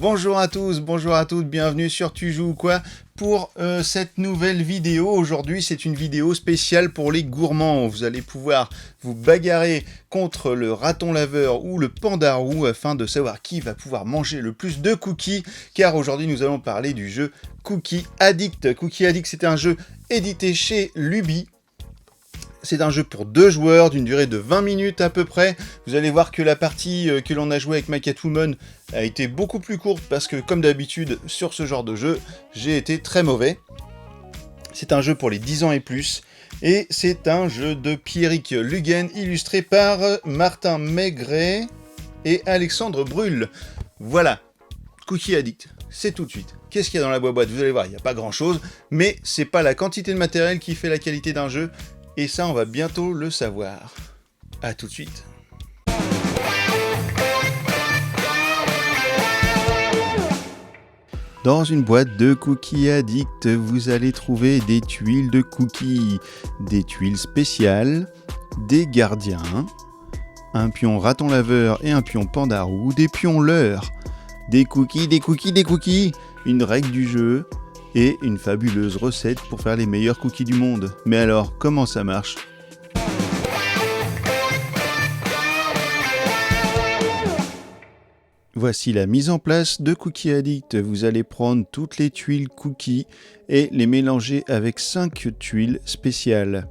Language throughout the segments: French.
Bonjour à tous, bonjour à toutes, bienvenue sur Tu joues ou quoi pour cette nouvelle vidéo. Aujourd'hui, c'est une vidéo spéciale pour les gourmands. Vous allez pouvoir vous bagarrer contre le raton laveur ou le panda roux afin de savoir qui va pouvoir manger le plus de cookies. Car aujourd'hui, nous allons parler du jeu Cookie Addict. Cookie Addict, c'est un jeu édité chez Luby. C'est un jeu pour 2 joueurs d'une durée de 20 minutes à peu près. Vous allez voir que la partie que l'on a jouée avec MyCatWoman a été beaucoup plus courte parce que comme d'habitude sur ce genre de jeu, j'ai été très mauvais. C'est un jeu pour les 10 ans et plus. Et c'est un jeu de Pierrick Luguen illustré par Martin Maigret et Alexandre Brul. Voilà, Cookie Addict, c'est tout de suite. Qu'est-ce qu'il y a dans la boîte? Vous allez voir, il n'y a pas grand chose, mais c'est pas la quantité de matériel qui fait la qualité d'un jeu. Et ça, on va bientôt le savoir. A tout de suite. Dans une boîte de Cookie Addict, vous allez trouver des tuiles de cookies, des tuiles spéciales, des gardiens, un pion raton laveur et un pion panda roux, des pions leurres, des cookies, une règle du jeu, et une fabuleuse recette pour faire les meilleurs cookies du monde. Mais alors, comment ça marche? Voici la mise en place de Cookie Addict. Vous allez prendre toutes les tuiles cookies et les mélanger avec 5 tuiles spéciales.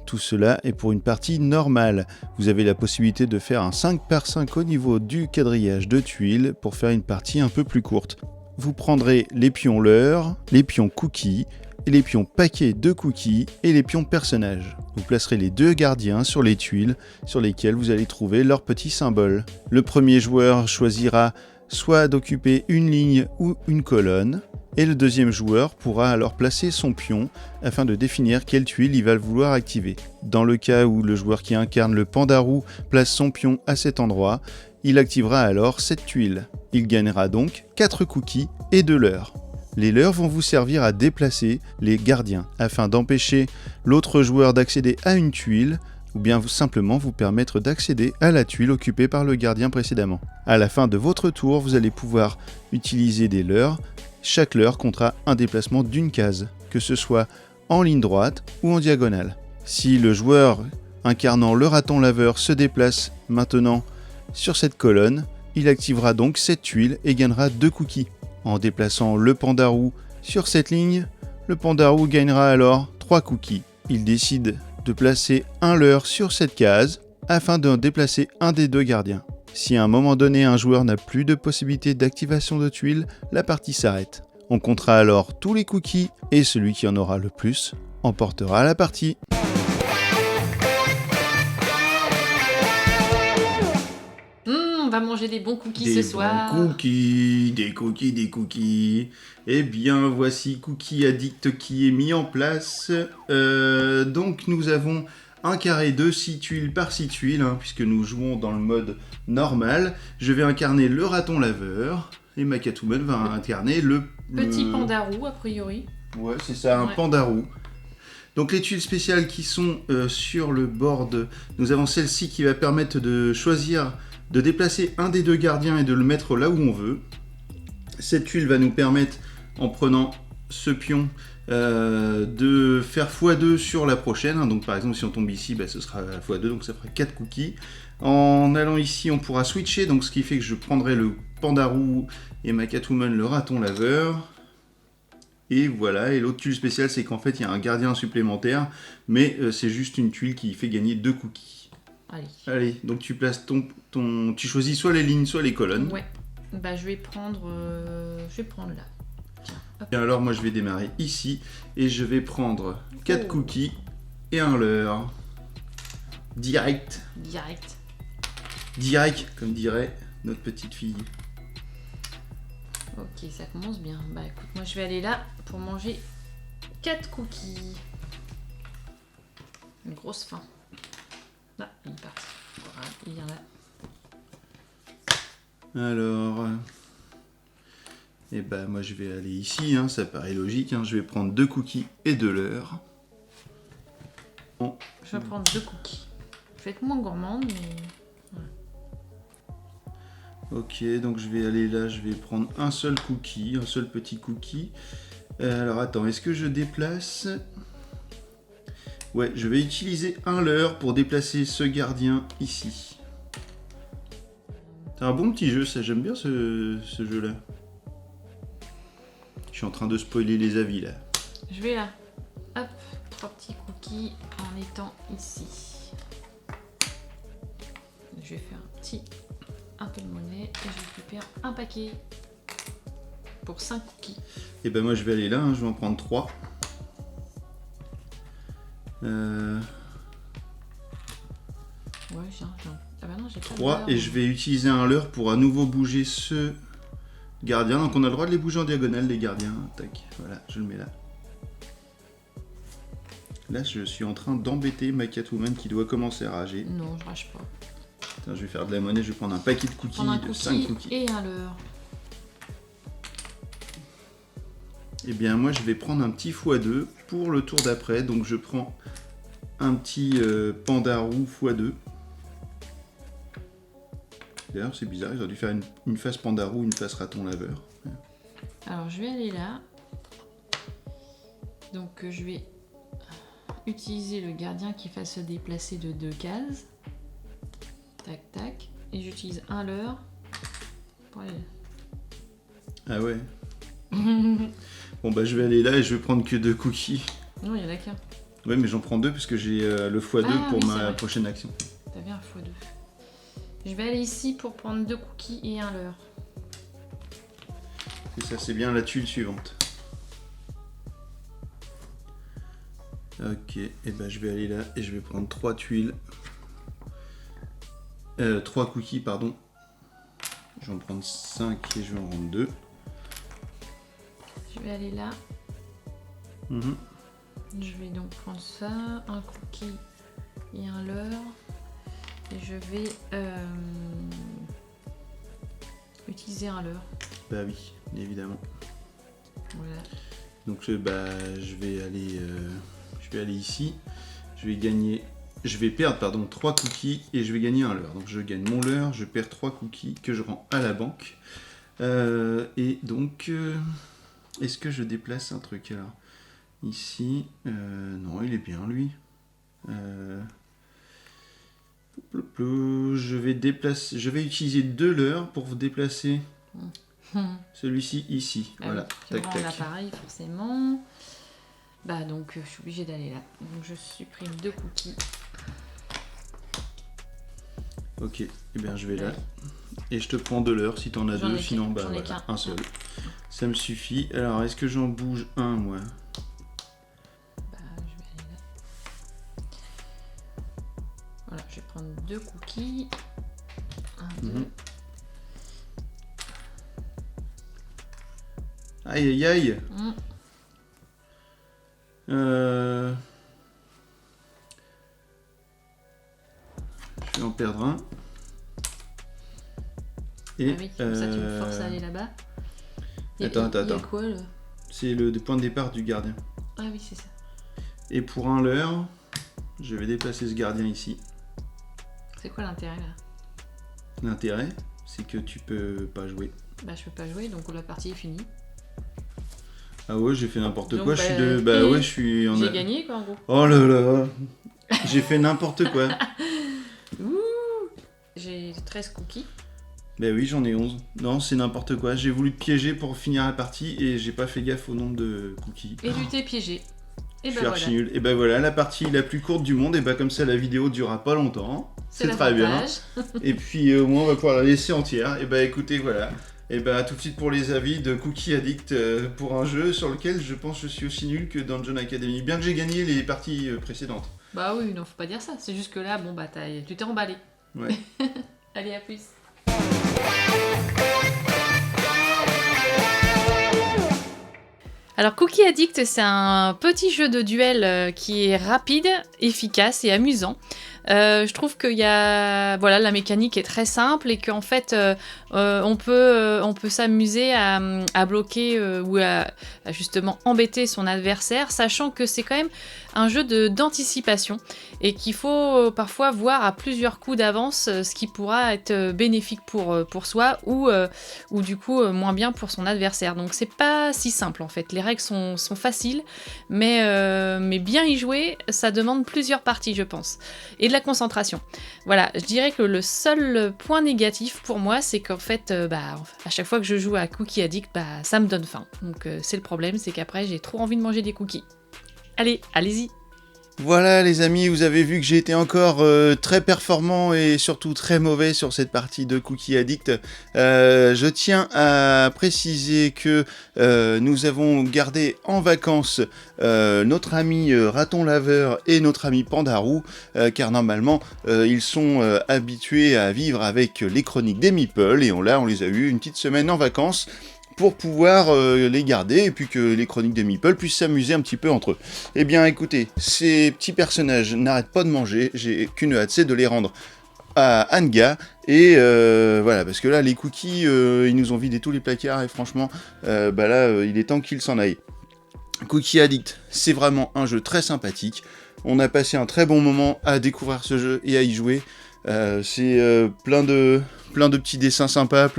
Tout cela est pour une partie normale. Vous avez la possibilité de faire un 5x5 au niveau du quadrillage de tuiles pour faire une partie un peu plus courte. Vous prendrez les pions leurres, les pions cookies, et les pions paquets de cookies et les pions personnages. Vous placerez les 2 gardiens sur les tuiles sur lesquelles vous allez trouver leurs petits symboles. Le premier joueur choisira soit d'occuper une ligne ou une colonne, et le deuxième joueur pourra alors placer son pion afin de définir quelle tuile il va vouloir activer. Dans le cas où le joueur qui incarne le panda roux place son pion à cet endroit, il activera alors cette tuile. Il gagnera donc 4 cookies et 2 leurres. Les leurres vont vous servir à déplacer les gardiens afin d'empêcher l'autre joueur d'accéder à une tuile ou bien simplement vous permettre d'accéder à la tuile occupée par le gardien précédemment. À la fin de votre tour, vous allez pouvoir utiliser des leurres. Chaque leurre comptera un déplacement d'une case, que ce soit en ligne droite ou en diagonale. Si le joueur incarnant le raton laveur se déplace maintenant sur cette colonne, il activera donc cette tuile et gagnera 2 cookies. En déplaçant le panda roux sur cette ligne, le panda roux gagnera alors 3 cookies. Il décide de placer un leurre sur cette case afin de déplacer un des 2 gardiens. Si à un moment donné un joueur n'a plus de possibilité d'activation de tuiles, la partie s'arrête. On comptera alors tous les cookies et celui qui en aura le plus emportera la partie. On va manger des bons cookies ce soir. Des cookies. Eh bien, voici Cookie Addict qui est mis en place. Donc, nous avons un carré de 6 tuiles par 6 tuiles, puisque nous jouons dans le mode normal. Je vais incarner le raton laveur, et MyCatWoman va incarner le petit panda roux, a priori. Ouais, c'est ça, un panda roux. Donc les tuiles spéciales qui sont sur le board, nous avons celle-ci qui va permettre de choisir de déplacer un des 2 gardiens et de le mettre là où on veut. Cette tuile va nous permettre, en prenant ce pion, de faire x2 sur la prochaine. Donc par exemple, si on tombe ici, ce sera x2, donc ça fera 4 cookies. En allant ici, on pourra switcher, donc ce qui fait que je prendrai le panda roux et MyCatWoman le raton laveur. Et voilà, et l'autre tuile spéciale, c'est qu'en fait, il y a un gardien supplémentaire, mais c'est juste une tuile qui fait gagner 2 cookies. Allez, donc tu places tu choisis soit les lignes, soit les colonnes. Ouais, je vais prendre là. Tiens, et alors, moi, je vais démarrer ici, et je vais prendre 4 cookies et un leurre. Direct, comme dirait notre petite fille. Ok, ça commence bien. Écoute, moi je vais aller là pour manger 4 cookies. Une grosse faim. Là, il est parti. Voilà, il vient là. Alors, moi je vais aller ici, ça paraît logique. Je vais prendre 2 cookies et 2 leurres. Je vais prendre 2 cookies. Je vais être moins gourmande, mais... Ok, donc je vais aller là, je vais prendre un seul cookie, un seul petit cookie. Alors attends, est-ce que je déplace? Ouais, je vais utiliser un leurre pour déplacer ce gardien ici. C'est un bon petit jeu, ça, j'aime bien ce jeu-là. Je suis en train de spoiler les avis là. Je vais là. Hop, 3 petits cookies en étant ici. Je vais faire un peu de monnaie et je récupère un paquet pour 5 cookies. Et ben moi je vais aller là, hein, je vais en prendre 3. Ouais, j'ai ah bah non, j'ai pas 3 de et je vais utiliser un leurre pour à nouveau bouger ce gardien. Donc on a le droit de les bouger en diagonale les gardiens. Tac, voilà, je le mets là. Là je suis en train d'embêter ma Catwoman qui doit commencer à rager. Non, je rage pas. Attends, je vais faire de la monnaie, je vais prendre un paquet de cookies, Prendre un de 5 cookies. et un leurre. Et bien moi je vais prendre un petit x2 pour le tour d'après. Donc je prends un petit panda roux x2. D'ailleurs c'est bizarre, ils auraient dû faire une face panda roux, une face raton laveur. Alors je vais aller là. Donc je vais utiliser le gardien qui fasse se déplacer de 2 cases. Tac tac. Et j'utilise un leurre pour aller là. Ah ouais. Bon bah je vais aller là et je vais prendre que 2 cookies. Non, il y en a qu'un. Ouais mais j'en prends 2 parce que j'ai le x2 Ah, pour oui, ma c'est vrai. prochaine action. T'as bien un x2. Je vais aller ici pour prendre 2 cookies et un leurre. Et ça c'est bien la tuile suivante. Ok, et ben je vais aller là et je vais prendre 3 tuiles. 3 cookies pardon. Je vais en prendre 5 et je vais en rendre 2. Je vais aller là. Mhm. Je vais donc prendre ça, un cookie et un leurre. Et je vais utiliser un leurre. Bah oui, évidemment. Voilà. Donc bah je vais aller ici. Je vais perdre 3 cookies et je vais gagner un leurre. Donc je gagne mon leurre, je perds 3 cookies que je rends à la banque. Et donc est-ce que je déplace un truc alors? Ici, non, il est bien lui. Je vais utiliser 2 leurres pour vous déplacer celui-ci ici. Ah Voilà, oui, tac tu tac. l'appareil forcément. Bah donc je suis obligée d'aller là. Donc je supprime 2 cookies. Ok, et bien je vais là. Et je te prends 2 leurres si t'en as J'en 2, ai sinon qu'un, bah j'en ai voilà, qu'un. un seul. Ça me suffit. Alors est-ce que j'en bouge un moi? Bah je vais aller là. Voilà, je vais prendre 2 cookies. 1, 2. Mhm. Aïe aïe aïe. Je vais en perdre un. Et Ah oui, comme ça tu me forces à aller là-bas. Attends. Il y a quoi là? C'est le point de départ du gardien. Ah oui, c'est ça. Et pour un leurre, je vais déplacer ce gardien ici. C'est quoi l'intérêt là? L'intérêt, c'est que tu peux pas jouer. Bah je peux pas jouer, donc la partie est finie. Ah ouais, j'ai fait n'importe Donc, quoi. bah, Je suis en J'ai gagné quoi en gros. Oh là là. J'ai fait n'importe quoi. Ouh, j'ai 13 cookies. Ben oui, j'en ai 11. Non, c'est n'importe quoi. J'ai voulu te piéger pour finir la partie et j'ai pas fait gaffe au nombre de cookies. Et tu t'es piégé. Et Je bah suis voilà. archi nul. Et ben voilà, la partie la plus courte du monde. Et ben comme ça, la vidéo durera pas longtemps. C'est très bien. l'avantage. Et puis au moins, on va pouvoir la laisser entière. Et ben écoutez, voilà. Et ben à tout de suite pour les avis de Cookie Addict pour un jeu sur lequel je pense que je suis aussi nul que Dungeon Academy. Bien que j'ai gagné les parties précédentes. Bah oui, non, faut pas dire ça. C'est juste que là, bon bah tu t'es emballé. Ouais. Allez, à plus. Alors Cookie Addict, c'est un petit jeu de duel qui est rapide, efficace et amusant. Je trouve que voilà, la mécanique est très simple et qu'en fait on peut s'amuser à bloquer ou à justement embêter son adversaire, sachant que c'est quand même un jeu d'anticipation et qu'il faut parfois voir à plusieurs coups d'avance ce qui pourra être bénéfique pour soi ou du coup moins bien pour son adversaire. Donc c'est pas si simple en fait. Les règles sont faciles, mais bien y jouer, ça demande plusieurs parties, je pense. Et de la concentration. Voilà, je dirais que le seul point négatif pour moi, c'est qu'en fait, à chaque fois que je joue à Cookie Addict, ça me donne faim. Donc c'est le problème, c'est qu'après, j'ai trop envie de manger des cookies. Allez, allez-y. Voilà les amis, vous avez vu que j'ai été encore très performant et surtout très mauvais sur cette partie de Cookie Addict. Je tiens à préciser que nous avons gardé en vacances notre ami Raton Laveur et notre ami Pandarou, car normalement ils sont habitués à vivre avec les chroniques des Meeples et on les a eu une petite semaine en vacances pour pouvoir les garder et puis que les chroniques des Meeples puissent s'amuser un petit peu entre eux. Eh bien écoutez, ces petits personnages n'arrêtent pas de manger, j'ai qu'une hâte, c'est de les rendre à Anga, et voilà, parce que là les cookies, ils nous ont vidé tous les placards et franchement, il est temps qu'ils s'en aillent. Cookie Addict, c'est vraiment un jeu très sympathique, on a passé un très bon moment à découvrir ce jeu et à y jouer. C'est plein de petits dessins sympas,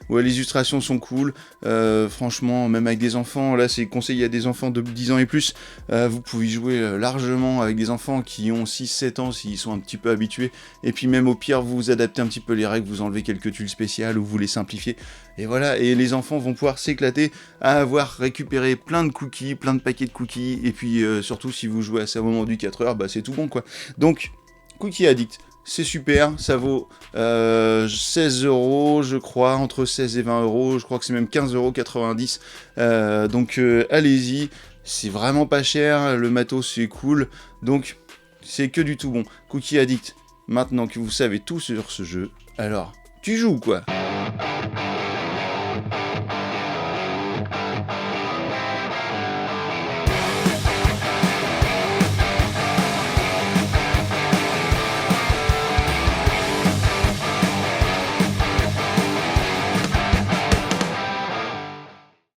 les illustrations sont cool, franchement, même avec des enfants, là c'est conseillé à des enfants de 10 ans et plus, vous pouvez jouer largement avec des enfants qui ont 6-7 ans s'ils sont un petit peu habitués, et puis même au pire vous adaptez un petit peu les règles, vous enlevez quelques tuiles spéciales ou vous les simplifiez, et voilà, et les enfants vont pouvoir s'éclater à avoir récupéré plein de cookies, plein de paquets de cookies, et puis surtout si vous jouez à ça au moment du 4h, c'est tout bon quoi. Donc, Cookie Addict, c'est super, ça vaut 16 €, je crois, entre 16 et 20 €, je crois que c'est même 15,90 €, donc allez-y, c'est vraiment pas cher, le matos c'est cool, donc c'est que du tout bon. Cookie Addict, maintenant que vous savez tout sur ce jeu, alors tu joues quoi ?